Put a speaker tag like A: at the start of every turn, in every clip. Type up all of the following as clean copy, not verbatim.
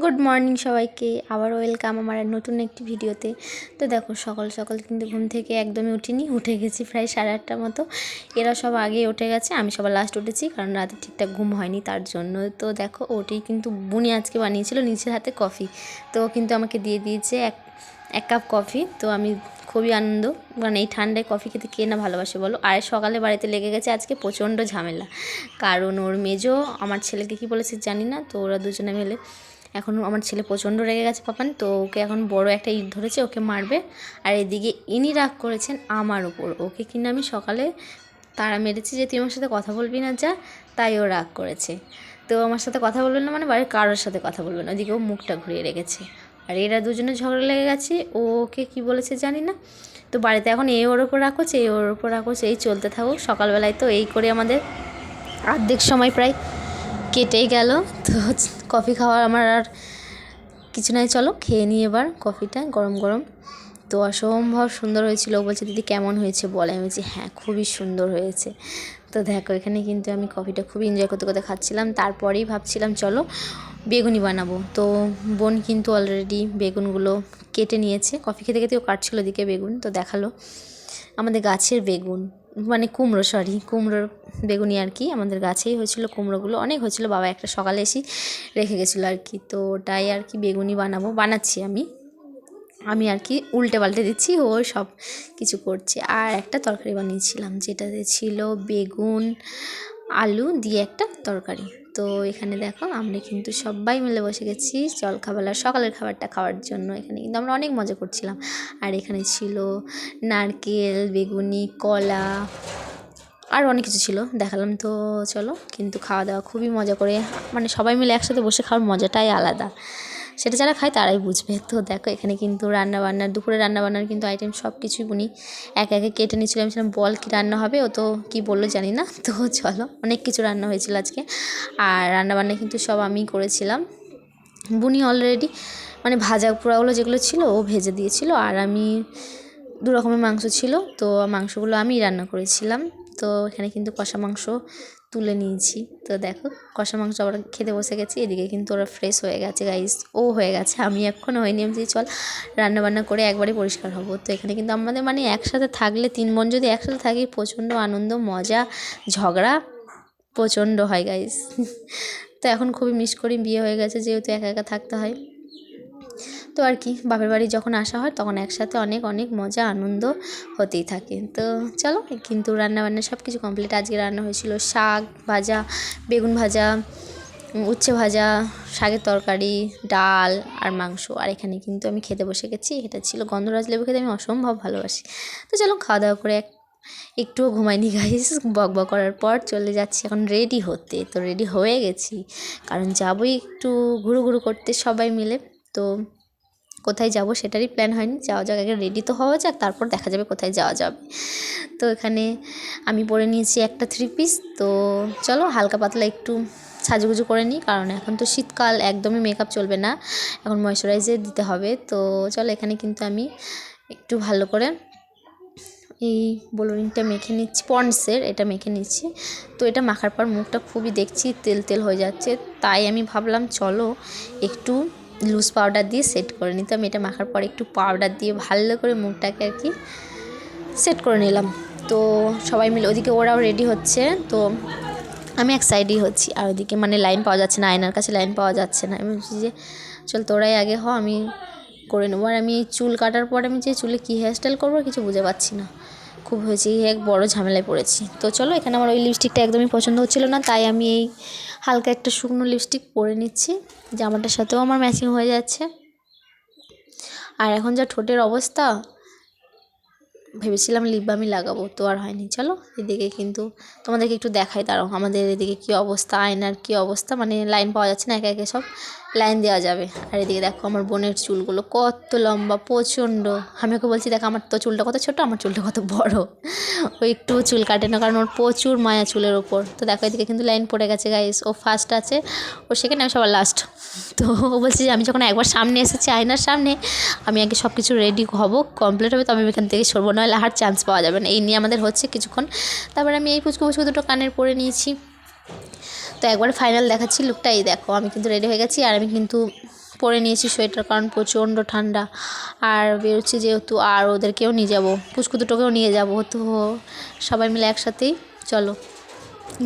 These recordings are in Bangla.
A: গুড মর্নিং সবাইকে, আবার ওয়েলকাম আমার নতুন একটি ভিডিওতে। তো দেখো সকাল সকাল কিন্তু ঘুম থেকে একদমই উঠিনি, উঠে গেছি প্রায় 8:30টার মতো। এরা সব আগে উঠে গেছে, আমি সবার লাস্ট উঠেছি, কারণ রাতে ঠিকঠাক ঘুম হয়নি তার জন্য। তো দেখো ওটাই কিন্তু বুনি আজকে বানিয়েছিল নিজের হাতে কফি, তো কিন্তু আমাকে দিয়ে দিয়েছে এক কাপ কফি। তো আমি খুবই আনন্দ, মানে এই ঠান্ডায় কফি খেতে কে না ভালোবাসে বলো। আর সকালে বাড়িতে লেগে গেছে আজকে প্রচণ্ড ঝামেলা, কারণ ওর মেজো আমার ছেলেকে কি বলেছে জানি না, তো ওরা দুজনে মিলে এখন আমার ছেলে প্রচণ্ড রেগে গেছে পাপান, তো ওকে এখন বড় একটা ইট ধরেছে, ওকে মারবে। আর এদিকে ইনি রাগ করেছেন আমার উপর, ওকে কিনা আমি সকালে তাড়া মেরেছি যে তুই আমার সাথে কথা বলবি না যা, তাই ও রাগ করেছে। তো আমার সাথে কথা বলবে না মানে বাড়ির কারোর সাথে কথা বলবে না, ওদিকে ও মুখটা ঘুরিয়ে রেখেছে। আর এরা দুজনে ঝগড়া লেগে গেছে, ওকে কি বলেছে জানি না। তো বাড়িতে এখন এই ওর ওপর রাগ করছে, এই ওর ওপর রাগ করছে, এই চলতে থাকুক। সকালবেলায় তো এই করে আমাদের অর্ধেক সময় প্রায় কেটেই গেল। তো কফি খাওয়ার আমার আর কিছু নাই, চলো খেয়ে নিই এবার কফিটা গরম গরম। তো অসম্ভব সুন্দর হয়েছিল। ও বলছে দিদি কেমন হয়েছে বলে, আমি বলছি হ্যাঁ খুবই সুন্দর হয়েছে। তো দেখো এখানে কিন্তু আমি কফিটা খুবই এনজয় করতে করতে খাচ্ছিলাম। তারপরেই ভাবছিলাম চলো বেগুনি বানাবো। তো বোন কিন্তু অলরেডি বেগুনগুলো কেটে নিয়েছে, কফি খেতে খেতেও কাটছিল ওদিকে বেগুন। তো দেখালো আমাদের গাছের বেগুন, মানে কুমড়ো, কুমড়োর বেগুনি আর কি, আমাদের গাছেই হয়েছিল কুমড়োগুলো, অনেক হয়েছিল, বাবা একটা সকালে এসে রেখে গেছিলো আর কি। তো ওটাই আর কি বেগুনি বানাচ্ছি আমি আর কি উল্টে পাল্টে দিচ্ছি, ও সব কিছু করছে। আর একটা তরকারি বানিয়েছিলাম, যেটাতে ছিল বেগুন আলু দিয়ে একটা তরকারি। তো এখানে দেখো আমরা কিন্তু সবাই মিলে বসে গেছি জলখাবার সকালের খাবারটা খাওয়ার জন্য। এখানে কিন্তু আমরা অনেক মজা করছিলাম। আর এখানে ছিল নারকেল, বেগুনি, কলা, আর অনেক কিছু ছিল, দেখালাম তো। চলো কিন্তু খাওয়া দাওয়া খুবই মজা করে, মানে সবাই মিলে একসাথে বসে খাওয়ার মজাটাই আলাদা, সেটা যারা খায় তারাই বুঝবে। তো দেখো এখানে কিন্তু রান্নাবান্নার দুপুরে রান্নাবান্নার কিন্তু আইটেম সব কিছুই বুনি একে একে কেটে নিচ্ছিলাম। আমি ছিলাম বল কী রান্না হবে, ও তো কী বললো জানি না। তো চলো অনেক কিছু রান্না হয়েছিল আজকে, আর রান্নাবান্না কিন্তু সব আমিই করেছিলাম। বুনি অলরেডি মানে ভাজা পোড়াগুলো যেগুলো ছিল ও ভেজে দিয়েছিল, আর আমি 2 রকমের মাংস ছিল, তো মাংসগুলো আমিই রান্না করেছিলাম। তো এখানে কিন্তু কষা মাংস তুলে নিয়েছি। তো দেখো কষা মাংস আবার খেতে বসে গেছি। এদিকে কিন্তু ওরা ফ্রেশ হয়ে গেছে গাইস, ও হয়ে গেছে, আমি এখনও হয়নি। আমি চল রান্নাবান্না করে একবারে পরিষ্কার হবো। তো এখানে কিন্তু আমাদের মানে একসাথে থাকলে 3 বোন যদি একসাথে থাকি প্রচণ্ড আনন্দ, মজা, ঝগড়া প্রচণ্ড হয় গাইস। তো এখন খুবই মিস করি, বিয়ে হয়ে গেছে যেহেতু একা একা থাকতে হয়। তো আর কি বাপের বাড়ি যখন আসা হয় তখন একসাথে অনেক অনেক মজা আনন্দ হতেই থাকে। তো চলো কিন্তু রান্নাবান্না সব কিছু কমপ্লিট। আজকে রান্না হয়েছিল শাক ভাজা, বেগুন ভাজা, উচ্ছে ভাজা, শাকের তরকারি, ডাল আর মাংস। আর এখানে কিন্তু আমি খেতে বসে গেছি, এটা ছিল গন্ধরাজ লেবু, খেতে আমি অসম্ভব ভালোবাসি। তো চলো খাওয়া দাওয়া করে একটুও ঘুমাইনি গাইস, বক বক করার পর চলে যাচ্ছি এখন রেডি হতে। তো রেডি হয়ে গেছি, কারণ যাবোই একটু ঘুরু ঘুরু করতে সবাই মিলে। তো কোথায় যাব সেটারই প্ল্যান হয়নি, যাওয়া যাক, আগে রেডি তো হওয়া যাক, তারপর দেখা যাবে কোথায় যাওয়া যাবে। তো এখানে আমি পরে নিয়েছি একটা 3 পিস। তো চলো হালকা পাতলা একটু সাজুগুজু করে নিই, কারণ এখন তো শীতকাল, একদমই মেকআপ চলবে না, এখন ময়শ্চারাইজার দিতে হবে। তো চলো এখানে কিন্তু আমি একটু ভালো করে এই বোলোরিনটা মেখে নিচ্ছি, পন্ডসের এটা মেখে নিচ্ছি। তো এটা মাখার পর মুখটা খুবই দেখছি তেল তেল হয়ে যাচ্ছে, তাই আমি ভাবলাম চলো একটু লুজ পাউডার দিয়ে সেট করে নিই। তো আমি এটা মাখার পর একটু পাউডার দিয়ে ভালো করে মুখটাকে আর কি সেট করে নিলাম। তো সবাই মিলে ওদিকে ওরাও রেডি হচ্ছে, তো আমি এক সাইডেই হচ্ছি, আর ওদিকে মানে লাইন পাওয়া যাচ্ছে না, আয়নার কাছে লাইন পাওয়া যাচ্ছে না। আমি বলছি যে চল তোরাই আগে হ, আমি করে নেবো। আর আমি চুল কাটার পর আমি যে চুলে কী হেয়ারস্টাইল করবো কিছু বুঝে পাচ্ছি না, খুব হয়েছে এক বড় ঝামেলায় পড়েছি। তো চলো এখানে আমার ওই লিপস্টিকটা একদমই পছন্দ হচ্ছিল না, তাই আমি এই হালকা একটা শুকনো লিপস্টিক পরে নিচ্ছি, জামাটার সাথেও আমার ম্যাচিং হয়ে যাচ্ছে। আর এখন যা ঠোঁটের অবস্থা, ভেবেছিলাম লিপ বামই লাগাবো, তো আর হয়নি। চলো এদিকে কিন্তু তোমাদেরকে একটু দেখাই, দাঁড়াও আমাদের এদিকে কী অবস্থা, আয়নার কী অবস্থা, মানে লাইন পাওয়া যাচ্ছে না, একে একে সব লাইন দেওয়া যাবে। আর এদিকে দেখো আমার বোনের চুলগুলো কত লম্বা, প্রচণ্ড। আমি ওকে বলছি দেখো আমার তো চুলটা কত ছোটো, আমার চুলটা কত বড়। ও একটু চুল কাটে না, কারণ ওর প্রচুর মায়া চুলের ওপর। তো দেখো এদিকে কিন্তু লাইন পড়ে গেছে গাইস, ও ফার্স্ট আছে, ও সেখানে আমি সবার লাস্ট। তো ও বলছে যে আমি যখন একবার সামনে এসেছি আয়নার সামনে, আমি আগে সব কিছু রেডি হব, কমপ্লিট হবে, তবে আমি এখান থেকে সরবো, নাহলে আর চান্স পাওয়া যাবে না। এই নিয়ে আমাদের হচ্ছে কিছুক্ষণ। তারপরে আমি এই পুচকু পুচকু দুটো কানের পরে নিয়েছি। তো একবার ফাইনাল দেখাচ্ছি লুকটা, এই দেখো আমি কিন্তু রেডি হয়ে গেছি। আর আমি কিন্তু পরে নিয়েছি সোয়েটার, কারণ প্রচণ্ড ঠান্ডা। আর বেরোচ্ছি যেহেতু, আর ওদেরকেও নিয়ে যাব, পুচকু দুটোকেও নিয়ে যাব, তো সবাই মিলে একসাথেই চলো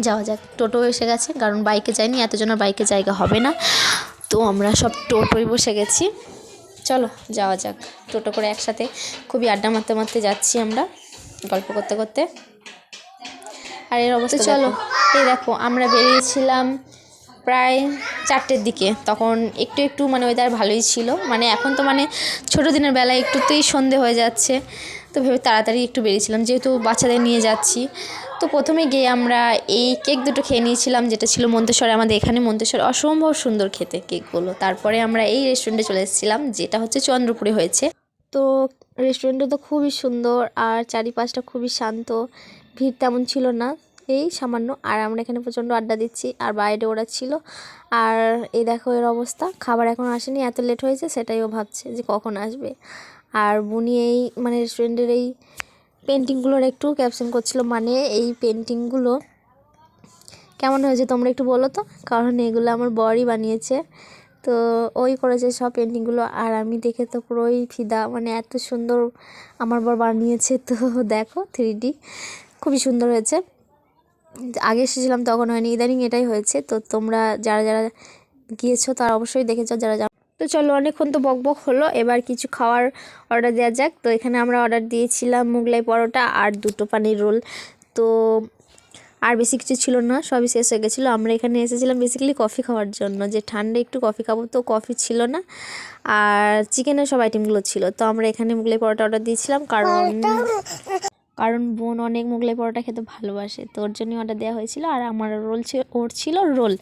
A: যাওয়া যাক। টোটো এসে গেছে, কারণ বাইকে যাইনি, এতজনের বাইকে জায়গা হবে না, তো আমরা সব টোটোয় বসে গেছি। চলো যাওয়া যাক টোটো করে একসাথে। খুবই আড্ডা মারতে মারতে যাচ্ছি আমরা, গল্প করতে করতে। আর এর অবস্থা চলো, এই দেখো আমরা বেরিয়েছিলাম প্রায় 4টের দিকে। তখন একটু একটু মানে ওয়েদার ভালোই ছিল, মানে এখন তো মানে ছোটো দিনের বেলায় একটুতেই সন্ধে হয়ে যাচ্ছে, তো ভেবে তাড়াতাড়ি একটু বেরিয়েছিলাম, যেহেতু বাচ্চাদের নিয়ে যাচ্ছি। তো প্রথমে গিয়ে আমরা এই কেক দুটো খেয়ে নিয়েছিলাম, যেটা ছিল মন্তেশ্বরে। আমাদের এখানে মন্তেশ্বরে অসম্ভব সুন্দর খেতে কেকগুলো। তারপরে আমরা এই রেস্টুরেন্টে চলে এসেছিলাম, যেটা হচ্ছে চন্দ্রপুরে হয়েছে। তো রেস্টুরেন্টটা তো খুবই সুন্দর, আর চারিপাশটা খুবই শান্ত, ভিড় তেমন ছিল না, এই সামান্য। আর আমরা এখানে প্রচণ্ড আড্ডা দিচ্ছি, আর বাইরে ওরা ছিল। আর এই দেখো এর অবস্থা, খাবার এখন আসেনি, এত লেট হয়েছে, সেটাই ও ভাবছে যে কখন আসবে। আর বুনি এই মানে রেস্টুরেন্টের এই পেন্টিংগুলোর একটু ক্যাপশন করছিল, মানে এই পেন্টিংগুলো কেমন হয়েছে তোমরা একটু বলো তো, কারণ এগুলো আমার বরই বানিয়েছে, তো ওই করেছে সব পেন্টিংগুলো। আর আমি দেখে তো পুরোই ফিদা, মানে এত সুন্দর আমার বর বানিয়েছে। তো দেখো 3D খুবই সুন্দর হয়েছে। আগে এসেছিলাম তখন হয়নি, ইদানিং এটাই হয়েছে। তো তোমরা যারা যারা গিয়েছো তারা অবশ্যই দেখেছো, যারা যারা। তো চলো, অনেকক্ষণ তো বকবক হলো, এবার কিছু খাওয়ার অর্ডার দেওয়া যাক। তো এখানে আমরা অর্ডার দিয়েছিলাম মোগলাই পরোটা আর 2টো পানির রোল। তো আর বেশি কিছু ছিল না, সবই শেষ হয়ে গেছিলো। আমরা এখানে এসেছিলাম বেসিক্যালি কফি খাওয়ার জন্য, যে ঠান্ডা একটু কফি খাবো, তো কফি ছিল না, আর চিকেনের সব আইটেমগুলো ছিল। তো আমরা এখানে মোগলাই পরোটা অর্ডার দিয়েছিলাম, কারণ বোন অনেক মোগলাই পরোটা খেতে ভালোবাসে, তো ওর জন্যই অর্ডার দেওয়া হয়েছিল। আর আমার রোল ছিল, ওর ছিল রোল,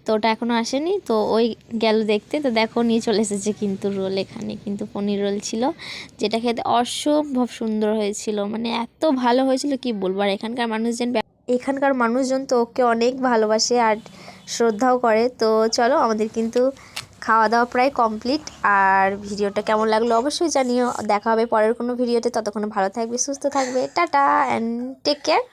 A: তো ওটা এখনও আসেনি, তো ওই গেল দেখতে। তো দেখো নিয়ে চলে এসেছে কিন্তু রোল, এখানে কিন্তু পনির রোল ছিল, যেটা খেতে অসম্ভব সুন্দর হয়েছিল, মানে এত ভালো হয়েছিল কি বলবো। আর এখানকার মানুষজন তো ওকে অনেক ভালোবাসে আর শ্রদ্ধাও করে। তো চলো, আমাদের কিন্তু খাওয়া দাওয়া প্রায় কমপ্লিট। আর ভিডিওটা কেমন লাগলো অবশ্যই জানিও। দেখা হবে পরের কোনো ভিডিওতে, ততক্ষণ ভালো থাকবে, সুস্থ থাকবে, টাটা অ্যান্ড টেক কেয়ার।